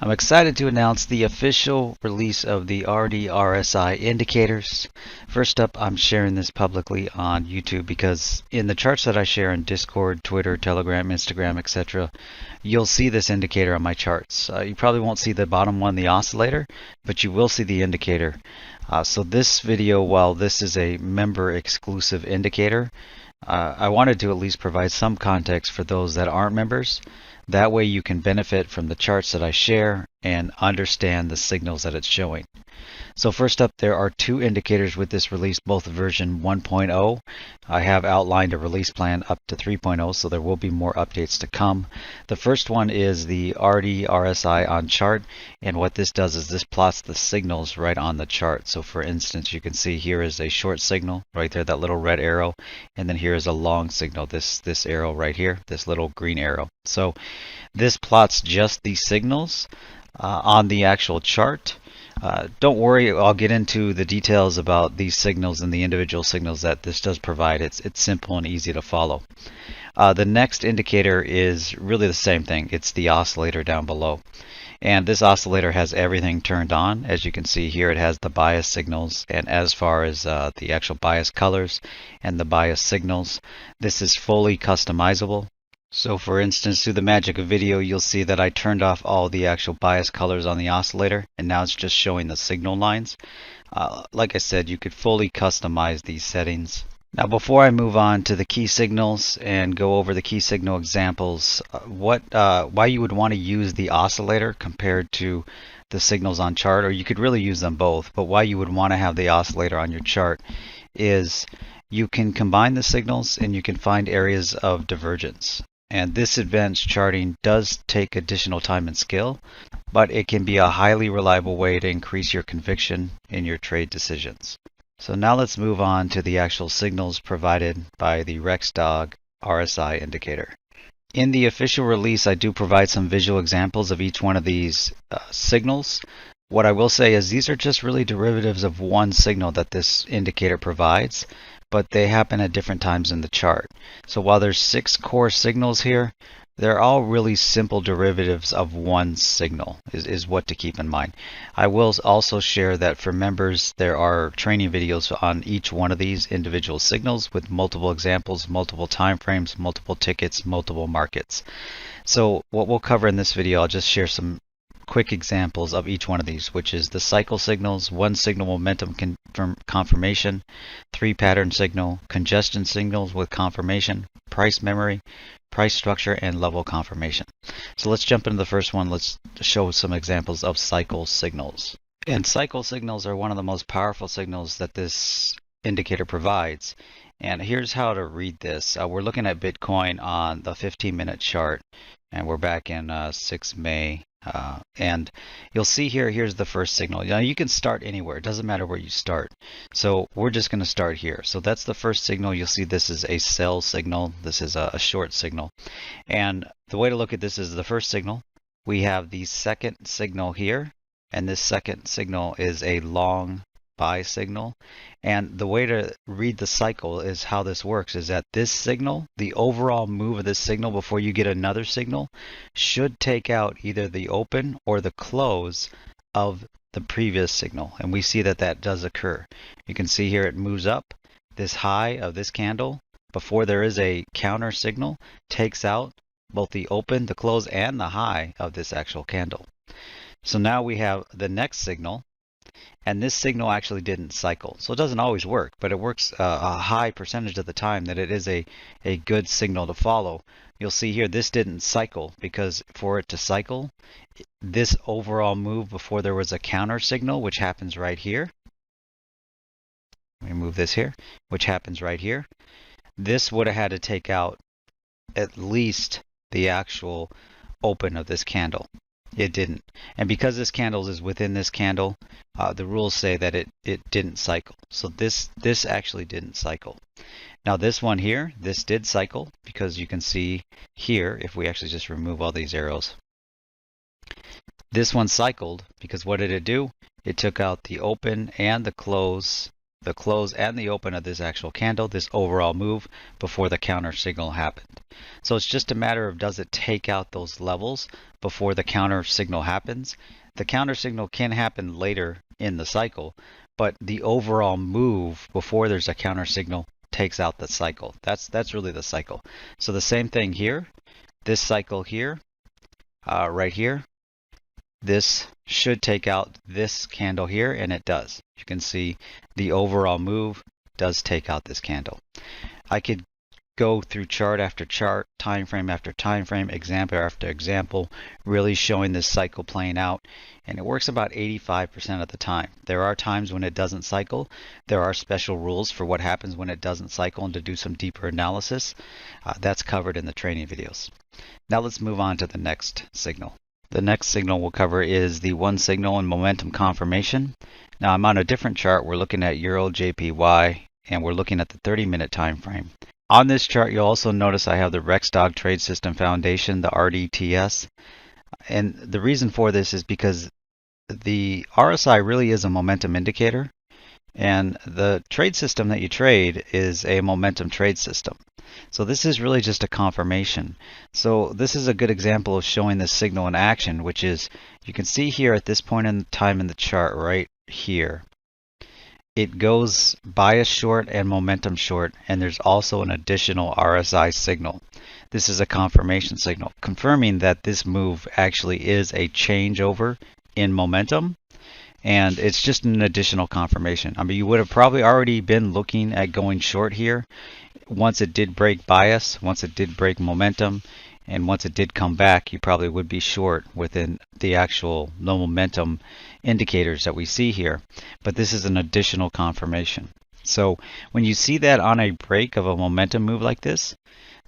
I'm excited to announce the official release of the RD RSI indicators. First up, I'm sharing this publicly on YouTube because in the charts that I share in Discord, Twitter, Telegram, Instagram, etc., you'll see this indicator on my charts. You probably won't see the bottom one, the oscillator, but you will see the indicator. So this video, while this is a member exclusive indicator, I wanted to at least provide some context for those that aren't members. That way you can benefit from the charts that I share and understand the signals that it's showing. So first up, there are two indicators with this release, both version 1.0. I have outlined a release plan up to 3.0, so there will be more updates to come. The first one is the RD RSI On Chart, and what this does is this plots the signals right on the chart. So for instance, you can see here is a short signal right there, that little red arrow, and then here is a long signal, this arrow right here, this little green arrow. So this plots just these signals on the actual chart. Don't worry, I'll get into the details about these signals and the individual signals that this does provide. It's simple and easy to follow. The next indicator is really the same thing. It's the oscillator down below. And this oscillator has everything turned on. As you can see here, it has the bias signals, and as far as the actual bias colors and the bias signals, this is fully customizable. So for instance, through the magic of video, you'll see that I turned off all the actual bias colors on the oscillator, and now it's just showing the signal lines. Like I said, you could fully customize these settings. Now before I move on to the key signals and go over the key signal examples, why you would want to use the oscillator compared to the signals on chart, or you could really use them both, but why you would want to have the oscillator on your chart is you can combine the signals and you can find areas of divergence. And this advanced charting does take additional time and skill, but it can be a highly reliable way to increase your conviction in your trade decisions. So now let's move on to the actual signals provided by the RxDog RSI indicator. In the official release, I do provide some visual examples of each one of these signals. What I will say is these are just really derivatives of one signal that this indicator provides, but they happen at different times in the chart. So while there's 6 core signals here, they're all really simple derivatives of one signal is what to keep in mind. I will also share that for members, there are training videos on each one of these individual signals with multiple examples, multiple time frames, multiple tickets, multiple markets. So what we'll cover in this video, I'll just share some quick examples of each one of these, which is the cycle signals, 1 signal momentum confirmation, 3 pattern signal, congestion signals with confirmation, price memory, price structure, and level confirmation. So let's jump into the first one. Let's show some examples of cycle signals. And cycle signals are one of the most powerful signals that this indicator provides. And here's how to read this. We're looking at Bitcoin on the 15-minute chart, and we're back in 6 May. And you'll see here's the first signal. Now you can start anywhere, it doesn't matter where you start. So we're just going to start here. So that's the first signal. You'll see this is a sell signal, this is a short signal. And the way to look at this is the first signal. We have the second signal here, and this second signal is a long buy signal. And the way to read the cycle is how this works is that this signal, the overall move of this signal before you get another signal, should take out either the open or the close of the previous signal. And we see that that does occur. You can see here it moves up. This high of this candle before there is a counter signal takes out both the open, the close, and the high of this actual candle. So now we have the next signal. And this signal actually didn't cycle. So it doesn't always work, but it works a high percentage of the time that it is a good signal to follow. You'll see here this didn't cycle because for it to cycle, this overall move before there was a counter signal, which happens right here. Let me move this here, which happens right here. This would have had to take out at least the actual open of this candle. It didn't. And because this candle is within this candle, the rules say that it didn't cycle. So this actually didn't cycle. Now this one here, this did cycle because you can see here, if we actually just remove all these arrows, this one cycled because what did it do? It took out the open and the close the close and the open of this actual candle, this overall move before the counter signal happened. So it's just a matter of, does it take out those levels before the counter signal happens? The counter signal can happen later in the cycle, but the overall move before there's a counter signal takes out the cycle. That's really the cycle. So the same thing here, this cycle here, right here, this should take out this candle here, and it does. You can see the overall move does take out this candle. I could go through chart after chart, time frame after time frame, example after example, really showing this cycle playing out, and it works about 85% of the time. There are times when it doesn't cycle. There are special rules for what happens when it doesn't cycle, and to do some deeper analysis, that's covered in the training videos. Now let's move on to the next signal. The next signal we'll cover is the one signal and momentum confirmation. Now I'm on a different chart. We're looking at Euro JPY, and we're looking at the 30-minute time frame. On this chart, you'll also notice I have the Rexdog Trade System Foundation, the RDTS. And the reason for this is because the RSI really is a momentum indicator, and the trade system that you trade is a momentum trade system. So this is really just a confirmation. So this is a good example of showing this signal in action, which is, you can see here at this point in time in the chart right here, it goes bias short and momentum short, and there's also an additional RSI signal. This is a confirmation signal, confirming that this move actually is a changeover in momentum, and it's just an additional confirmation. I mean, you would have probably already been looking at going short here once it did break bias, once it did break momentum, and once it did come back, you probably would be short within the actual no momentum indicators that we see here. But this is an additional confirmation. So when you see that on a break of a momentum move like this,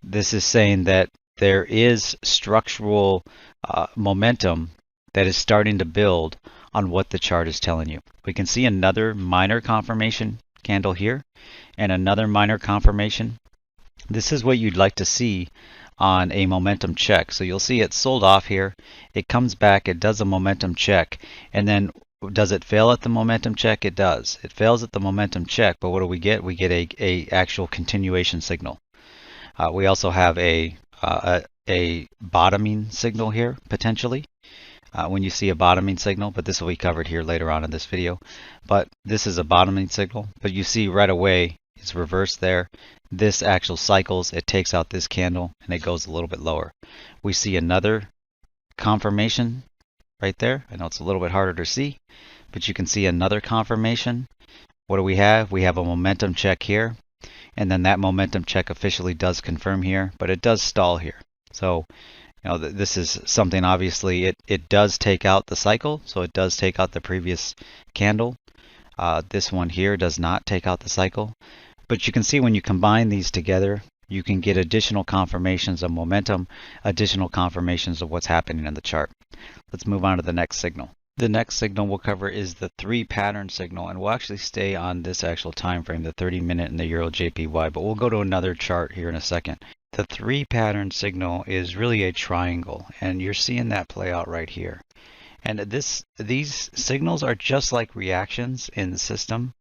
this is saying that there is structural momentum that is starting to build on what the chart is telling you. We can see another minor confirmation candle here and another minor confirmation. This is what you'd like to see on a momentum check. So you'll see it sold off here, it comes back, it does a momentum check, and then does it fail at the momentum check? It does. It fails at the momentum check, but what do we get? We get a actual continuation signal. We also have a bottoming signal here potentially. When you see a bottoming signal, but this will be covered here later on in this video. But this is a bottoming signal, but you see right away it's reversed there. This actual cycles, it takes out this candle and it goes a little bit lower. We see another confirmation right there. I know it's a little bit harder to see, but you can see another confirmation. What do we have? We have a momentum check here, and then that momentum check officially does confirm here, but it does stall here. So you know, this is something, obviously it does take out the cycle, so it does take out the previous candle. This one here does not take out the cycle, but you can see when you combine these together, you can get additional confirmations of momentum, additional confirmations of what's happening in the chart. Let's move on to the next signal. The next signal we'll cover is the 3 pattern signal, and we'll actually stay on this actual time frame, the 30-minute and the Euro JPY, but we'll go to another chart here in a second. The 3 pattern signal is really a triangle, and you're seeing that play out right here. And these signals are just like reactions in the system.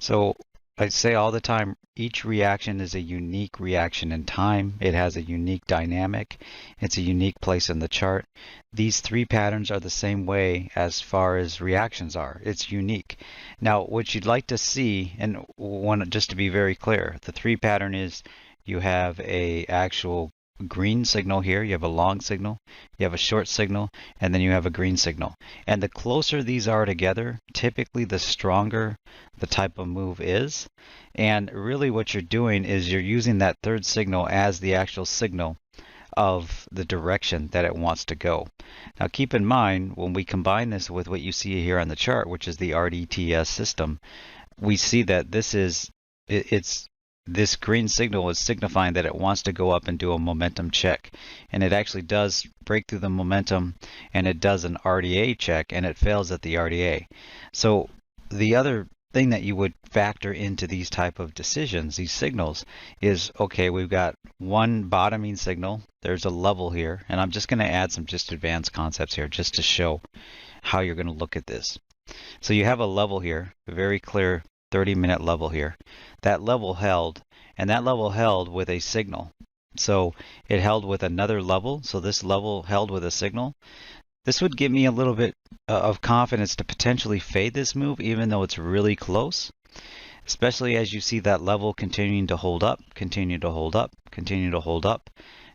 So I say all the time, each reaction is a unique reaction in time. It has a unique dynamic. It's a unique place in the chart. These 3 patterns are the same way as far as reactions are. It's unique. Now, what you'd like to see, and just to be very clear, the 3 pattern is you have a actual green signal here, you have a long signal, you have a short signal, and then you have a green signal. And the closer these are together, typically the stronger the type of move is. And really what you're doing is you're using that 3rd signal as the actual signal of the direction that it wants to go. Now keep in mind, when we combine this with what you see here on the chart, which is the RDTS system, we see that this green signal is signifying that it wants to go up and do a momentum check. And it actually does break through the momentum, and it does an RDA check, and it fails at the RDA. So the other thing that you would factor into these type of decisions, these signals, is, okay, we've got one bottoming signal, there's a level here, and I'm just going to add some just advanced concepts here just to show how you're going to look at this. So you have a level here, a very clear 30-minute level here. That level held, and that level held with a signal. So it held with another level, so this level held with a signal. This would give me a little bit of confidence to potentially fade this move, even though it's really close, especially as you see that level continuing to hold up, continue to hold up, continue to hold up.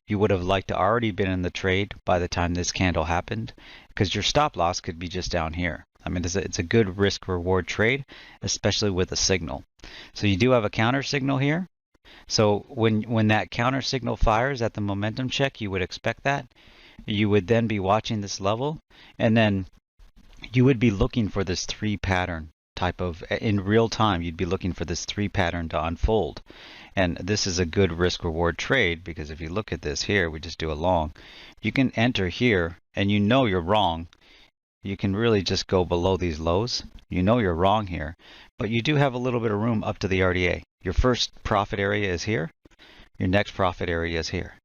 You would have liked to already been in the trade by the time this candle happened, because your stop loss could be just down here. I mean, it's a good risk reward trade, especially with a signal. So you do have a counter signal here. So when that counter signal fires at the momentum check, you would expect that. You would then be watching this level, and then you would be looking for this 3 pattern type of, in real time, you'd be looking for this 3 pattern to unfold. And this is a good risk reward trade, because if you look at this here, we just do a long, you can enter here and you know you're wrong. You can really just go below these lows. You know you're wrong here, but you do have a little bit of room up to the RDA. Your first profit area is here. Your next profit area is here.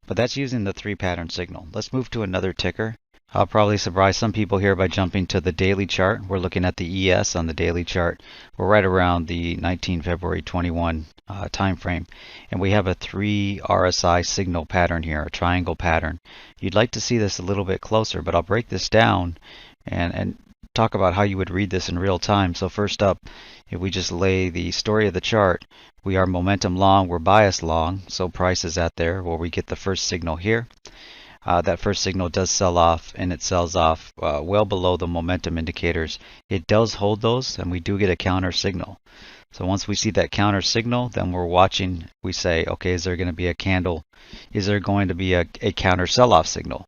But that's using the 3 pattern signal. Let's move to another ticker. I'll probably surprise some people here by jumping to the daily chart. We're looking at the ES on the daily chart. We're right around the 19 February 21 time frame. And we have a 3 RSI signal pattern here, a triangle pattern. You'd like to see this a little bit closer, but I'll break this down and talk about how you would read this in real time. So first up, if we just lay the story of the chart, we are momentum long, we're bias long, so price is at there where we get the first signal here. That first signal does sell off, and it sells off well below the momentum indicators. It does hold those, and we do get a counter signal. So once we see that counter signal, then we're watching. We say, okay, is there going to be a candle? Is there going to be a counter sell-off signal?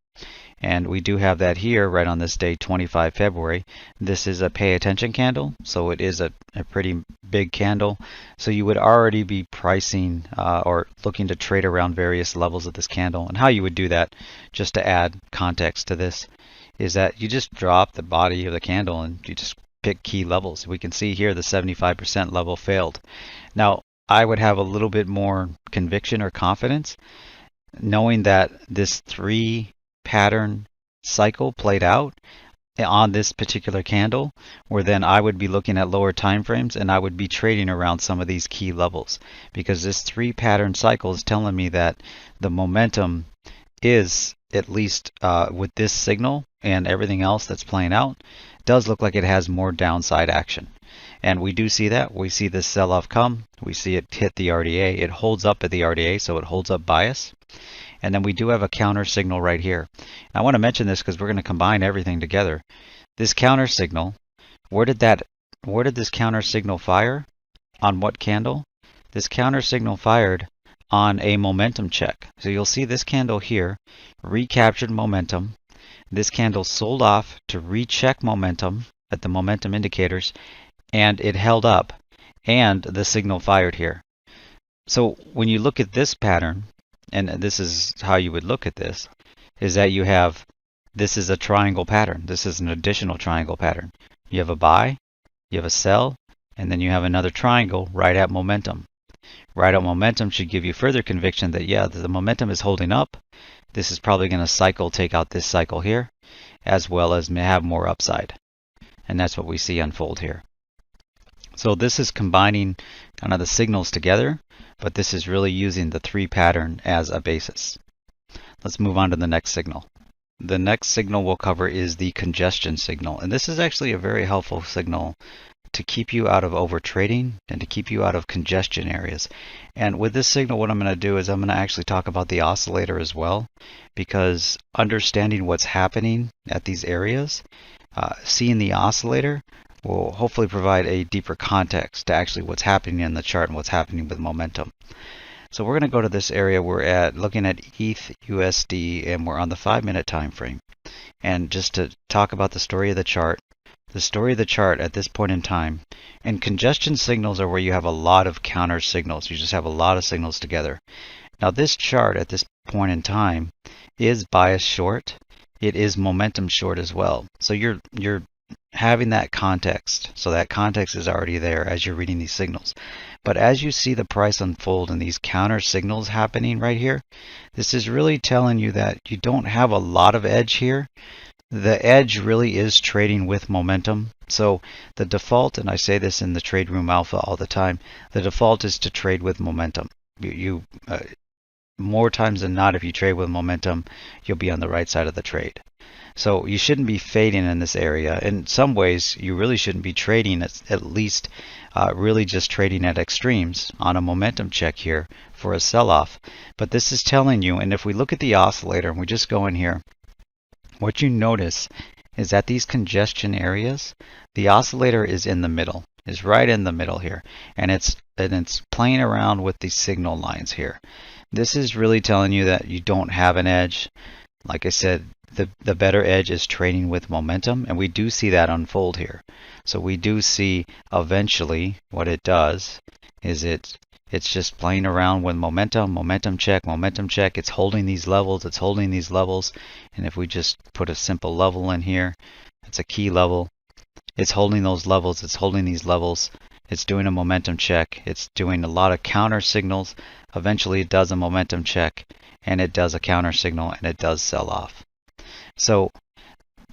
And we do have that here right on this day, 25 February. This is a pay attention candle, so it is a pretty big candle. So you would already be pricing or looking to trade around various levels of this candle. And how you would do that, just to add context to this, is that you just drop the body of the candle and you just pick key levels. We can see here the 75% level failed. Now, I would have a little bit more conviction or confidence knowing that this 3 pattern cycle played out on this particular candle, where then I would be looking at lower time frames and I would be trading around some of these key levels, because this 3 pattern cycle is telling me that the momentum is, at least with this signal and everything else that's playing out, does look like it has more downside action. And we do see that. We see this sell-off come. We see it hit the RDA. It holds up at the RDA, so it holds up bias. And then we do have a counter signal right here. I want to mention this because we're going to combine everything together. This counter signal, where did this counter signal fire? On what candle? This counter signal fired on a momentum check. So you'll see this candle here recaptured momentum. This candle sold off to recheck momentum at the momentum indicators, and it held up, and the signal fired here. So when you look at this pattern, and this is how you would look at this, is that you have, this is a triangle pattern. This is an additional triangle pattern. You have a buy, you have a sell, and then you have another triangle right at momentum. Right at momentum should give you further conviction that, yeah, the momentum is holding up. This is probably going to cycle, take out this cycle here, as well as may have more upside. And that's what we see unfold here. So this is combining kind of the signals together, but this is really using the 3 pattern as a basis. Let's move on to the next signal. The next signal we'll cover is the congestion signal. And this is actually a very helpful signal to keep you out of over trading and to keep you out of congestion areas. And with this signal, what I'm going to do is I'm going to actually talk about the oscillator as well, because understanding what's happening at these areas, seeing the oscillator, will hopefully provide a deeper context to actually what's happening in the chart and what's happening with momentum. So we're going to go to this area. We're looking at ETH USD, and we're on the 5-minute time frame. And just to talk about the story of the chart at this point in time, and congestion signals are where you have a lot of counter signals. You just have a lot of signals together. Now this chart at this point in time is bias short. It is momentum short as well. So you're having that context. So that context is already there as you're reading these signals. But as you see the price unfold and these counter signals happening right here, this is really telling you that you don't have a lot of edge here. The edge really is trading with momentum. So the default, and I say this in the Trade Room Alpha all the time, the default is to trade with momentum. More times than not, if you trade with momentum, you'll be on the right side of the trade. So you shouldn't be fading in this area. In some ways, you really shouldn't be trading, at least really just trading at extremes on a momentum check here for a sell-off. But this is telling you, and if we look at the oscillator and we just go in here, what you notice is that these congestion areas, the oscillator is in the middle, is right in the middle here, and it's playing around with these signal lines here. This is really telling you that you don't have an edge. Like I said, the better edge is trading with momentum, and we do see that unfold here. So we do see eventually what it does is it's just playing around with momentum, momentum check, it's holding these levels, and if we just put a simple level in here, it's a key level, it's holding those levels, it's holding these levels, it's doing a momentum check, it's doing a lot of counter signals, eventually it does a momentum check, and it does a counter signal, and it does sell off. So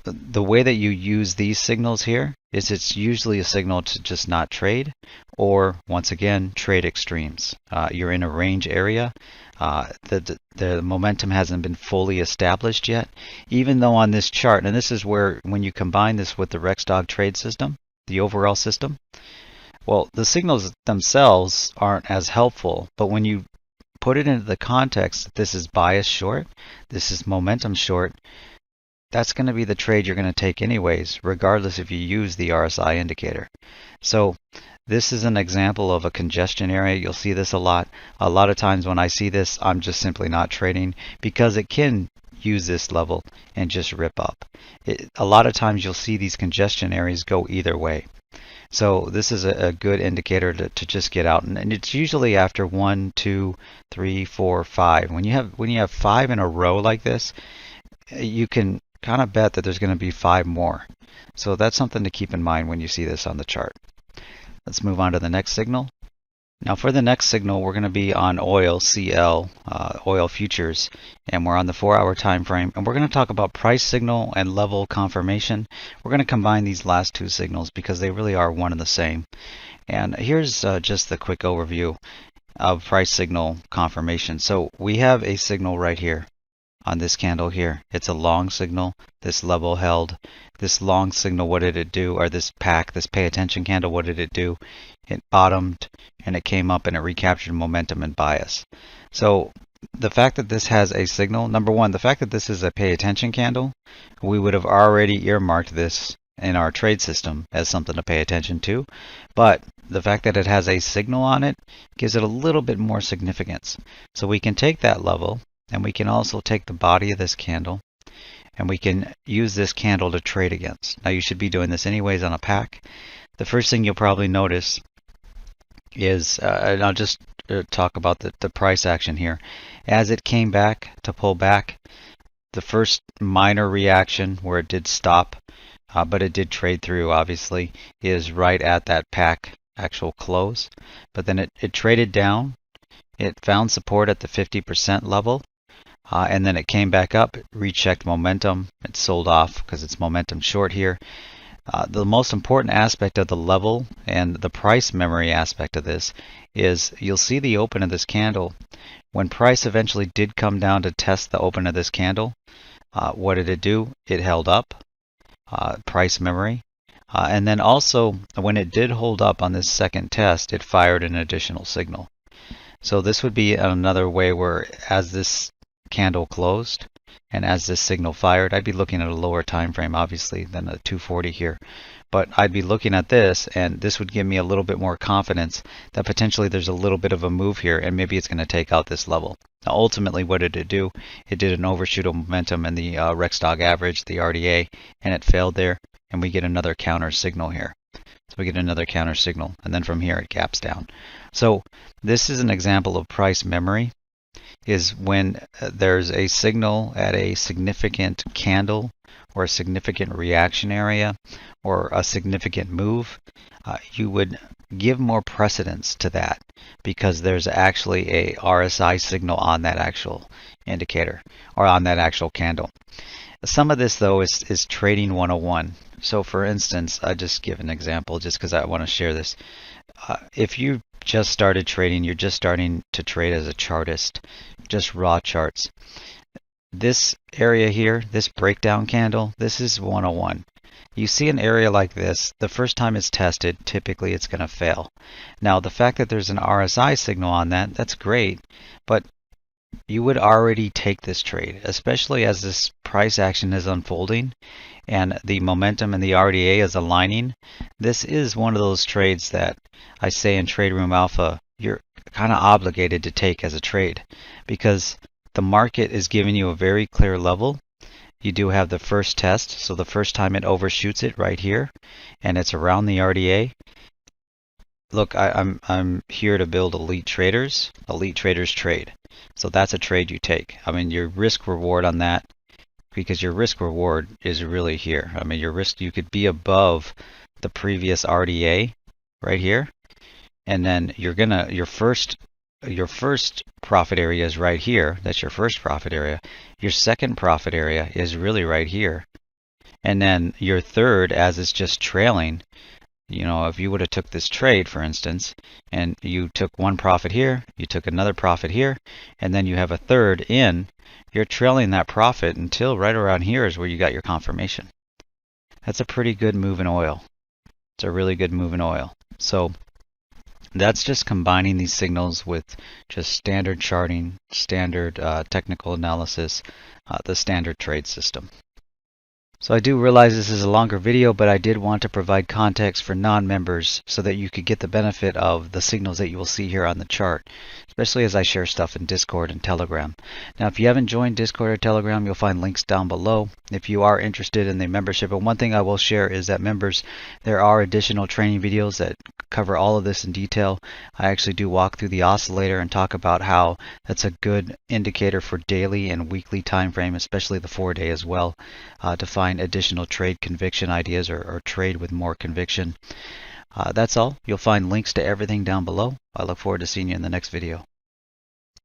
the way that you use these signals here is it's usually a signal to just not trade, or once again, trade extremes. You're in a range area. The momentum hasn't been fully established yet, even though on this chart, and this is where when you combine this with the Rexdog trade system, the overall system, well, the signals themselves aren't as helpful, but when you put it into the context that this is bias short, this is momentum short, that's going to be the trade you're going to take anyways, regardless if you use the RSI indicator. So this is an example of a congestion area. You'll see this a lot. A lot of times when I see this, I'm just simply not trading because it can use this level and just rip up. A lot of times you'll see these congestion areas go either way. So this is a good indicator to just get out, and it's usually after 1, 2, 3, 4, 5. When you have 5 in a row like this, you can kind of bet that there's going to be 5 more. So that's something to keep in mind when you see this on the chart. Let's move on to the next signal. Now for the next signal, we're going to be on oil, CL, oil futures, and we're on the 4-hour time frame, and we're going to talk about price signal and level confirmation. We're going to combine these last two signals because they really are one and the same. And here's just the quick overview of price signal confirmation. So we have a signal right here on this candle here. It's a long signal. This level held. This long signal, what did it do? Or this pack, this pay attention candle, what did it do? It bottomed and it came up and it recaptured momentum and bias. So the fact that this has a signal, number one, the fact that this is a pay attention candle, we would have already earmarked this in our trade system as something to pay attention to. But the fact that it has a signal on it gives it a little bit more significance. So we can take that level, and we can also take the body of this candle, and we can use this candle to trade against. Now you should be doing this anyways on a pack. The first thing you'll probably notice is, and I'll just talk about the price action here. As it came back to pull back, the first minor reaction where it did stop, but it did trade through obviously, is right at that pack actual close. But then it traded down. It found support at the 50% level. And then it came back up, rechecked momentum, it sold off because it's momentum short here. The most important aspect of the level and the price memory aspect of this is you'll see the open of this candle. When price eventually did come down to test the open of this candle, what did it do? It held up, price memory. And then also when it did hold up on this second test, it fired an additional signal. So this would be another way where as this candle closed and as this signal fired, I'd be looking at a lower time frame obviously than a 240 here, but I'd be looking at this, and this would give me a little bit more confidence that potentially there's a little bit of a move here and maybe it's going to take out this level. Now ultimately what did it do? It did an overshoot of momentum in the Rexdog average, the RDA, and it failed there, and we get another counter signal here. So we get another counter signal, and then from here it gaps down. So this is an example of price memory, is when there's a signal at a significant candle or a significant reaction area or a significant move, you would give more precedence to that because there's actually a RSI signal on that actual indicator or on that actual candle. Some of this though is trading 101. So for instance, I just give an example just because I want to share this. If you just started trading, you're just starting to trade as a chartist, just raw charts. This area here, this breakdown candle, this is 101. You see an area like this, the first time it's tested, typically it's going to fail. Now the fact that there's an RSI signal on that, that's great, but you would already take this trade, especially as this price action is unfolding and the momentum and the RDA is aligning. This is one of those trades that I say in Trade Room Alpha, you're kind of obligated to take as a trade because the market is giving you a very clear level. You do have the first test, so the first time it overshoots it right here, and it's around the RDA. Look, I'm here to build elite traders. Elite traders trade. So that's a trade you take. I mean, your risk reward on that, because your risk reward is really here. I mean, your risk, you could be above the previous RDA right here, and then you're gonna your first profit area is right here. That's your first profit area. Your second profit area is really right here, and then your third, as it's just trailing. You know, if you would have took this trade, for instance, and you took one profit here, you took another profit here, and then you have a third in, you're trailing that profit until right around here is where you got your confirmation. That's a pretty good move in oil. It's a really good move in oil. So that's just combining these signals with just standard charting, standard technical analysis, the standard trade system. So I do realize this is a longer video, but I did want to provide context for non-members so that you could get the benefit of the signals that you will see here on the chart, especially as I share stuff in Discord and Telegram. Now, if you haven't joined Discord or Telegram, you'll find links down below if you are interested in the membership. And one thing I will share is that members, there are additional training videos that cover all of this in detail. I actually do walk through the oscillator and talk about how that's a good indicator for daily and weekly time frame, especially the 4-day as well, to find additional trade conviction ideas or trade with more conviction. That's all. You'll find links to everything down below. I look forward to seeing you in the next video.